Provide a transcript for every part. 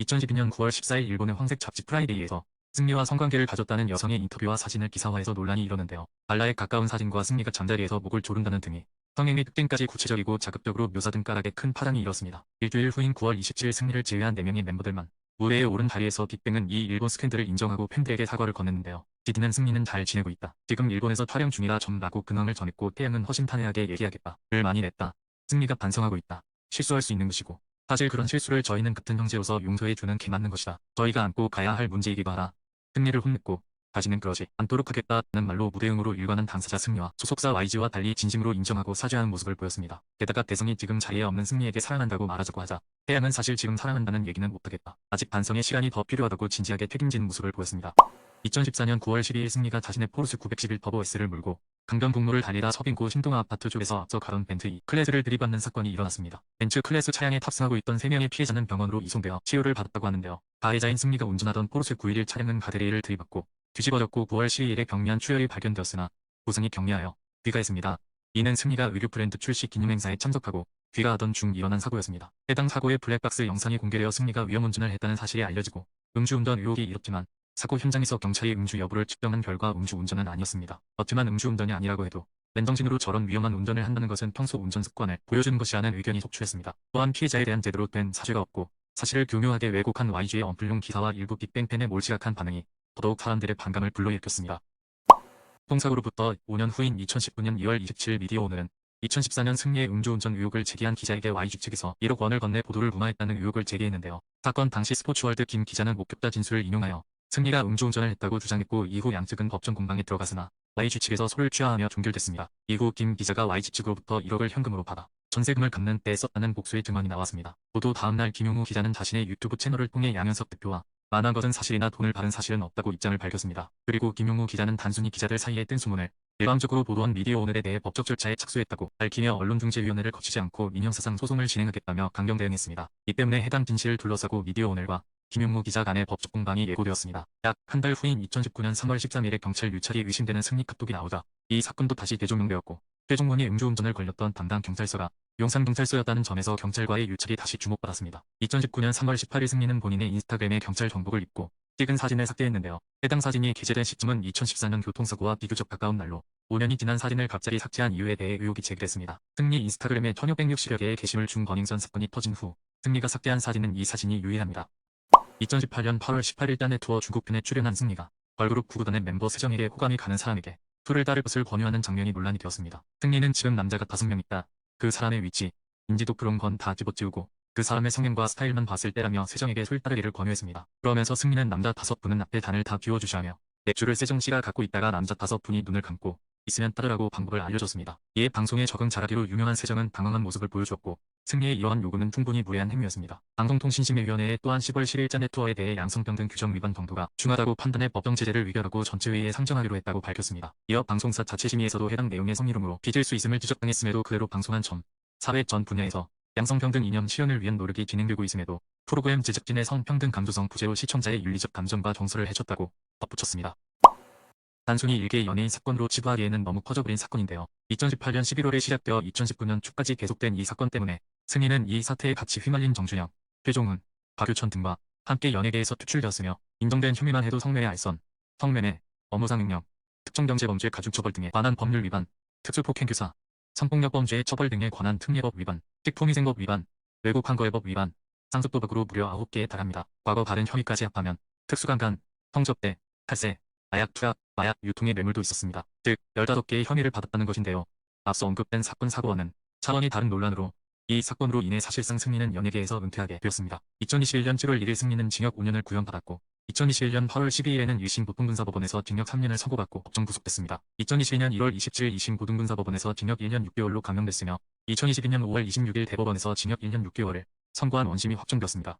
2012년 9월 14일 일본의 황색 잡지 프라이데이에서 승리와 성관계를 가졌다는 여성의 인터뷰와 사진을 기사화해서 논란이 일었는데요. 발라에 가까운 사진과 승리가 잠자리에서 목을 조른다는 등의 성행위 특징까지 구체적이고 자극적으로 묘사된 까닭에 큰 파장이 일었습니다. 일주일 후인 9월 27일 승리를 제외한 4명의 멤버들만 무대에 오른 자리에서 빅뱅은 이 일본 스캔들을 인정하고 팬들에게 사과를 건넸는데요. 디디는 승리는 잘 지내고 있다. 지금 일본에서 촬영 중이라 좀 라고 근황을 전했고 태양은 허심탄회하게 얘기하겠다. 를 많이 냈다. 승리가 반성하고 있다. 실수할 수 있는 것이고 사실 그런 실수를 저희는 같은 형제로서 용서해주는 게 맞는 것이다. 저희가 안고 가야 할 문제이기도 하다. 승리를 혼냈고 다시는 그러지 않도록 하겠다는 말로 무대응으로 일관한 당사자 승리와 소속사 YG와 달리 진심으로 인정하고 사죄하는 모습을 보였습니다. 게다가 대성이 지금 자리에 없는 승리에게 사랑한다고 말하자고 하자 태양은 사실 지금 사랑한다는 얘기는 못하겠다. 아직 반성의 시간이 더 필요하다고 진지하게 책임지는 모습을 보였습니다. 2014년 9월 12일 승리가 자신의 포르쉐 911 터보 S를 몰고 강변북로를 달리다 서빙고 신동아 아파트 쪽에서 앞서 가던 벤츠 E 클래스를 들이받는 사건이 일어났습니다. 벤츠 클래스 차량에 탑승하고 있던 3명의 피해자는 병원으로 이송되어 치료를 받았다고 하는데요. 가해자인 승리가 운전하던 포르쉐 911 차량은 가드레일을 들이받고 뒤집어졌고 9월 12일에 경미한 출혈이 발견되었으나 부상이 경미하여 귀가했습니다. 이는 승리가 의류 브랜드 출시 기념행사에 참석하고 귀가하던 중 일어난 사고였습니다. 해당 사고의 블랙박스 영상이 공개되어 승리가 위험운전을 했다는 사실이 알려지고 음주운전 의혹이 일었지만 사고 현장에서 경찰이 음주 여부를 측정한 결과 음주운전은 아니었습니다. 그렇지만 음주운전이 아니라고 해도 맨정신으로 저런 위험한 운전을 한다는 것은 평소 운전 습관을 보여주는 것이라는 의견이 속출했습니다. 또한 피해자에 대한 제대로 된 사죄가 없고 사실을 교묘하게 왜곡한 YG의 언플용 기사와 일부 빅뱅 팬의 몰지각한 반응이 더더욱 사람들의 반감을 불러일으켰습니다. 통사고로부터 5년 후인 2019년 2월 27일 미디어 오늘은 2014년 승리의 음주운전 의혹을 제기한 기자에게 YG 측에서 1억 원을 건네 보도를 무마했다는 의혹을 제기했는데요. 사건 당시 스포츠월드 김 기자는 목격자 진술을 인용하여 승리가 음주운전을 했다고 주장했고 이후 양측은 법정 공방에 들어갔으나 YG 측에서 소를 취하하며 종결됐습니다. 이후 김 기자가 YG 측으로부터 1억을 현금으로 받아 전세금을 갚는 데 썼다는 복수의 증언이 나왔습니다. 보도 다음날 김용우 기자는 자신의 유튜브 채널을 통해 양현석 대표와 만난 것은 사실이나 돈을 받은 사실은 없다고 입장을 밝혔습니다. 그리고 김용우 기자는 단순히 기자들 사이에 뜬 소문을 일방적으로 보도한 미디어 오늘에 대해 법적 절차에 착수했다고 밝히며 언론중재위원회를 거치지 않고 민형사상 소송을 진행하겠다며 강경 대응했습니다. 이 때문에 해당 진실을 둘러싸고 미디어 오늘과 김용무 기자 간의 법적 공방이 예고되었습니다. 약 한 달 후인 2019년 3월 13일에 경찰 유찰이 의심되는 승리 카톡이 나오자 이 사건도 다시 대조명되었고 최종문이 음주운전을 걸렸던 담당 경찰서가 용산경찰서였다는 점에서 경찰과의 유찰이 다시 주목받았습니다. 2019년 3월 18일 승리는 본인의 인스타그램에 경찰 정복을 입고 찍은 사진을 삭제했는데요. 해당 사진이 게재된 시점은 2014년 교통사고와 비교적 가까운 날로 5년이 지난 사진을 갑자기 삭제한 이유에 대해 의혹이 제기됐습니다. 승리 인스타그램에 1660여 개의 게시물 중 버닝썬 사건이 터진 후 승리가 삭제한 사진은 이 사진이 유일합니다. 2018년 8월 18일 딴의 투어 중국편에 출연한 승리가 걸그룹 구구단의 멤버 세정에게 호감이 가는 사람에게 술을 따를 것을 권유하는 장면이 논란이 되었습니다. 승리는 지금 남자가 5명 있다. 그 사람의 위치, 인지도 그런 건 다 집어찌우고 그 사람의 성향과 스타일만 봤을 때라며 세정에게 술 따르기를 권유했습니다. 그러면서 승리는 남자 5분은 앞에 단을 다 비워주셔하며 맥주를 세정씨가 갖고 있다가 남자 5분이 눈을 감고 있으면 따르라고 방법을 알려줬습니다. 이에 방송에 적응 잘하기로 유명한 세정은 당황한 모습을 보여주었고 승리의 이러한 요구는 충분히 무례한 행위였습니다. 방송통신심의위원회에 또한 10월 10일 짠의 투어에 대해 양성평등 규정 위반 정도가 중하다고 판단해 법정 제재를 의결하고 전체회의에 상정하기로 했다고 밝혔습니다. 이어 방송사 자체심의에서도 해당 내용의 성희롱으로 빚을 수 있음을 지적당했음에도 그대로 방송한 점 사회 전 분야에서 양성평등 이념 실현을 위한 노력이 진행되고 있음에도 프로그램 제작진의 성평등 감수성 부재로 시청자의 윤리적 감정과 정서를 해쳤다고 덧붙였습니다. 단순히 일개 연예인 사건으로 치부하기에는 너무 커져버린 사건인데요. 2018년 11월에 시작되어 2019년 초까지 계속된 이 사건 때문에 승리는 이 사태에 같이 휘말린 정준영, 최종훈, 박유천 등과 함께 연예계에서 퇴출되었으며 인정된 혐의만 해도 성매매 알선, 성매매, 업무상횡령, 특정경제범죄 가중처벌 등에 관한 법률 위반, 특수폭행교사, 성폭력범죄의 처벌 등에 관한 특례법 위반, 식품위생법 위반, 외국환거래법 위반, 상습도박으로 무려 9개에 달합니다. 과거 다른 혐의까지 합하면 특수강간, 성접대, 탈세, 마약 투약, 마약 유통의 뇌물도 있었습니다. 즉 15개의 혐의를 받았다는 것인데요. 앞서 언급된 사건 사고와는 차원이 다른 논란으로 이 사건으로 인해 사실상 승리는 연예계에서 은퇴하게 되었습니다. 2021년 7월 1일 승리는 징역 5년을 구형받았고 2021년 8월 12일에는 1심 보통군사법원에서 징역 3년을 선고받고 법정 구속됐습니다. 2022년 1월 27일 2심 고등군사법원에서 징역 1년 6개월로 감형됐으며 2022년 5월 26일 대법원에서 징역 1년 6개월을 선고한 원심이 확정되었습니다.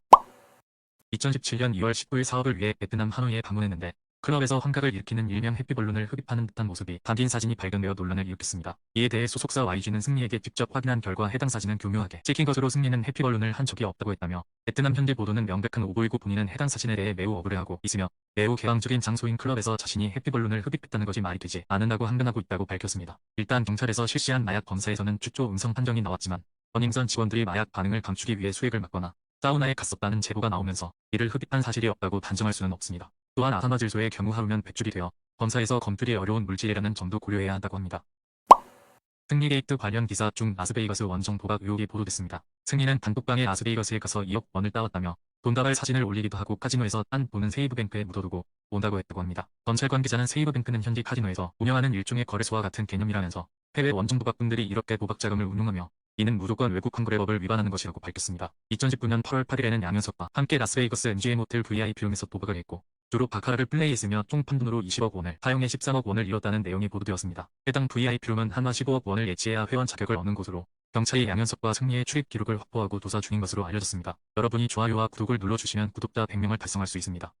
2017년 2월 19일 사업을 위해 베트남 하노이에 방문했는데 클럽에서 환각을 일으키는 일명 해피벌룬을 흡입하는 듯한 모습이 담긴 사진이 발견되어 논란을 일으켰습니다. 이에 대해 소속사 YG는 승리에게 직접 확인한 결과 해당 사진은 교묘하게 찍힌 것으로 승리는 해피벌룬을 한 적이 없다고 했다며 베트남 현지 보도는 명백한 오보이고 본인은 해당 사진에 대해 매우 억울해하고 있으며 매우 개방적인 장소인 클럽에서 자신이 해피벌룬을 흡입했다는 것이 말이 되지 않는다고 항변하고 있다고 밝혔습니다. 일단 경찰에서 실시한 마약 검사에서는 추초 음성 판정이 나왔지만 버닝썬 직원들이 마약 반응을 감추기 위해 수액을 맞거나 사우나에 갔었다는 제보가 나오면서 이를 흡입한 사실이 없다고 단정할 수는 없습니다. 또한 아산화질소의 경우 하루면 배출이 되어 검사에서 검출이 어려운 물질이라는 점도 고려해야 한다고 합니다. 승리게이트 관련 기사 중 라스베이거스 원정 도박 의혹이 보도됐습니다. 승리는 단톡방에 라스베이거스에 가서 2억 원을 따왔다며 돈다발 사진을 올리기도 하고 카지노에서 딴 돈은 세이브뱅크에 묻어두고 온다고 했다고 합니다. 검찰 관계자는 세이브뱅크는 현지 카지노에서 운영하는 일종의 거래소와 같은 개념이라면서 해외 원정 도박꾼들이 이렇게 도박 자금을 운용하며 이는 무조건 외국 환거래법을 위반하는 것이라고 밝혔습니다. 2019년 8월 8일에는 양현석과 함께 라스베이거스 MGM 호텔 VIP룸에서 도박을 했고 주로 바카라를 플레이했으며 총 판돈으로 20억 원을 사용해 13억 원을 잃었다는 내용이 보도되었습니다. 해당 VIP룸은 한화 15억 원을 예치해야 회원 자격을 얻는 곳으로 경찰이 양현석과 승리의 출입 기록을 확보하고 조사 중인 것으로 알려졌습니다. 여러분이 좋아요와 구독을 눌러주시면 구독자 100명을 달성할 수 있습니다.